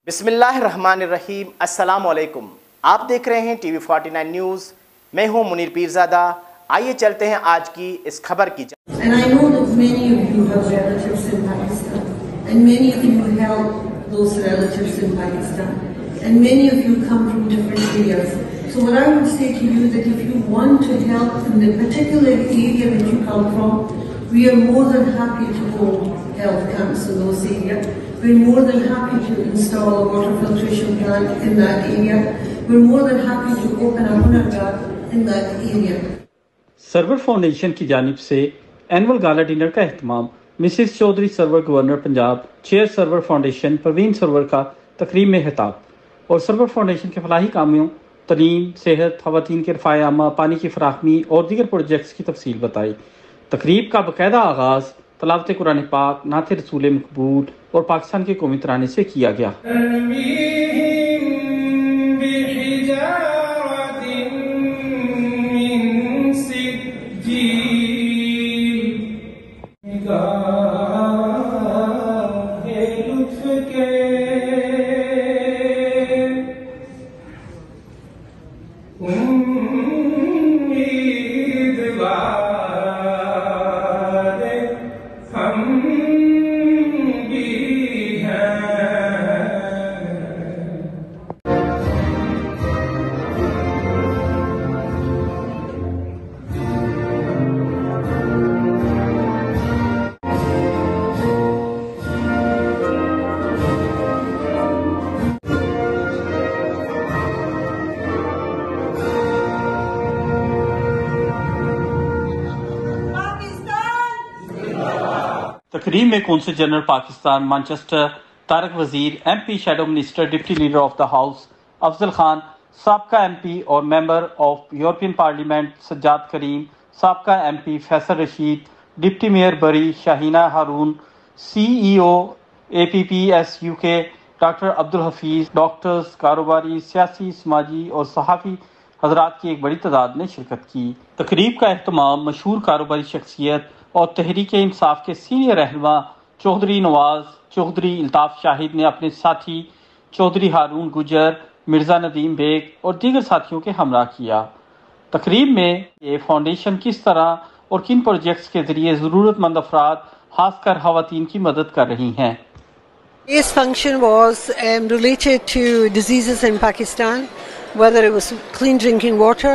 बिस्मिल्लाहिर्रहमानिर्रहीम, अस्सलामुअलैकुम। आप देख रहे हैं टीवी 49 न्यूज़। मैं हूं मुनीर पीरजादा। आइए चलते हैं आज की इस खबर की जानिब। And I know that many of you have relatives in Pakistan, and many of you help those relatives in Pakistan, and many of you come from different areas. So what I would say to you that if you want to help in the particular area that you come from, we are more than happy to hold health camps in those areas. We're more than happy to install a water filtration plant in that area. We're more than happy to open a hunargar in that area. Sarwar foundation की जानिब से annual gala dinner का एहतमाम Mrs Chaudhry Sarwar governor Punjab, chair Sarwar foundation Parveen Sarwar का तकरीब में खिताब और सरवर फाउंडेशन के फलाही कामों, तलीम, सेहत, खवातीन के रफ़ाए आमा, पानी की फराहमी और दीगर प्रोजेक्ट्स की तफसील बताई। तकरीब का बाकायदा आगाज़ तलावत कुरान पाक, नात रसूल मकबूल और पाकिस्तान के कौमी तराने से किया गया। तकरीब में consul general Pakistan Manchester Tariq Wazir, MP shadow minister, deputy leader of the house Afzal Khan, साबका MP और member of European parliament Sajjad Karim, साबका MP Faisal Rashid, deputy mayor Bury Shaheena Haroon, CEO APPS UK doctor Abdul Hafeez, doctors, कारोबारी, सियासी, समाजी और सहाफ़ी हजरात की एक बड़ी तादाद ने शिरकत की। तकरीब का एहतमाम मशहूर कारोबारी शख्सियत और तहरीक इंसाफ के सीनियर रहनुमा चौधरी नवाज चौधरी अल्ताफ शाहिद ने अपने साथी चौधरी हारून गुजर, मिर्ज़ा नदीम बेग और दीगर साथियों के हमरा किया। तकरीब में ये फाउंडेशन किस तरह और किन प्रोजेक्ट्स के जरिए ज़रूरतमंद अफराद खासकर खवातीन की मदद कर रही हैं। This function was related to diseases in Pakistan, whether it was clean drinking water,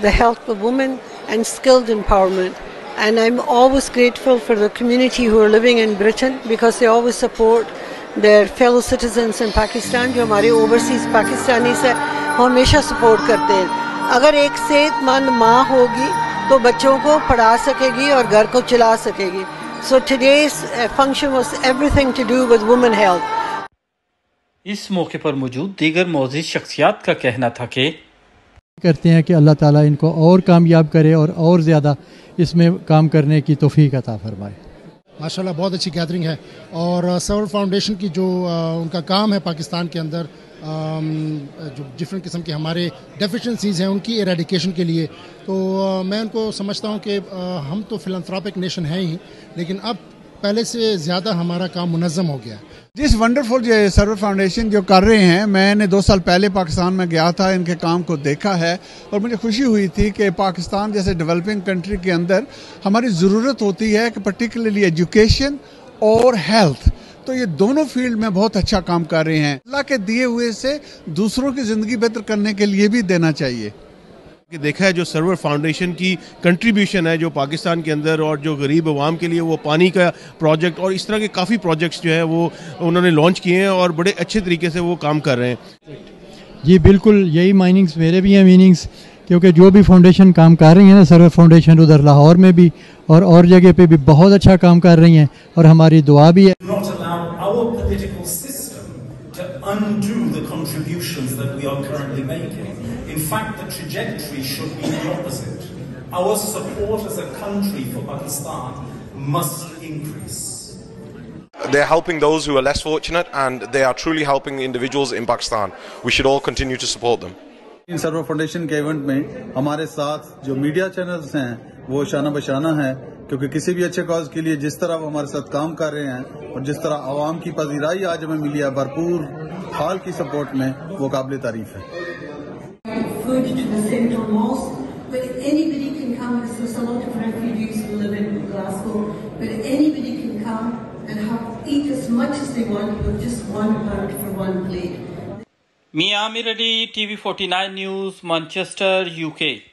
the health of women and skilled empowerment. And I'm always grateful for the community who are living in Britain because they always support their fellow citizens in Pakistan. जो हमारे overseas Pakistanis है वो हमेशा support करते हैं। अगर एक सेहतमंद माँ होगी तो बच्चों को पढ़ा सकेगी और घर को चला सकेगी। So today's function was everything to do with women health. इस मौके पर मौजूद दीगर मोअज़्ज़िज़ शख्सियात का कहना था कि करते हैं कि अल्लाह ताला इनको और कामयाब करे और ज़्यादा इसमें काम करने की तौफीक अता फरमाए। माशाल्लाह बहुत अच्छी गैदरिंग है और सरवर फाउंडेशन की जो उनका काम है पाकिस्तान के अंदर जो डिफरेंट किस्म के हमारे डेफिशिएंसीज हैं उनकी एरेडिकेशन के लिए, तो मैं उनको समझता हूँ कि हम तो फिलैंथ्रोपिक नेशन हैं ही, लेकिन अब पहले से ज़्यादा हमारा काम मुनज़्ज़म हो गया। जिस वंडरफुल जो सर्वर फाउंडेशन जो कर रहे हैं, मैंने 2 साल पहले पाकिस्तान में गया था, इनके काम को देखा है और मुझे खुशी हुई थी कि पाकिस्तान जैसे डेवलपिंग कंट्री के अंदर हमारी ज़रूरत होती है कि पर्टिकुलरली एजुकेशन और हेल्थ, तो ये दोनों फील्ड में बहुत अच्छा काम कर रहे हैं। अल्लाह के दिए हुए से दूसरों की ज़िंदगी बेहतर करने के लिए भी देना चाहिए। कि देखा है जो सर्वर फाउंडेशन की कंट्रीब्यूशन है जो पाकिस्तान के अंदर और जो गरीब अवाम के लिए वो पानी का प्रोजेक्ट और इस तरह के काफ़ी प्रोजेक्ट्स जो है वो उन्होंने लॉन्च किए हैं और बड़े अच्छे तरीके से वो काम कर रहे हैं। जी बिल्कुल, यही माइनिंग्स मेरे भी हैं मीनिंग्स, क्योंकि जो भी फाउंडेशन काम कर रही है ना, सर्वर फाउंडेशन उधर लाहौर में भी और जगह पे भी बहुत अच्छा काम कर रही हैं और हमारी दुआ भी है। In fact, the trajectory should be the opposite. Our support as a country for Pakistan must increase. They're helping those who are less fortunate and they are truly helping individuals in Pakistan. We should all continue to support them. In server foundation के event में हमारे साथ जो media channels हैं वो शाना बशाना है क्योंकि किसी भी अच्छे कॉज के लिए जिस तरह वो हमारे साथ काम कर रहे हैं और जिस तरह आवाम की पजीराई आज हमें मिली है भरपूर हाल की सपोर्ट में, वो काबिल तारीफ है। Food to the central mosque, where anybody can come, because there's a lot of refugees who live in Glasgow, where anybody can come and eat as much as they want with just £1 for one plate. Mia Amir Ali, TV 49 News, Manchester, UK.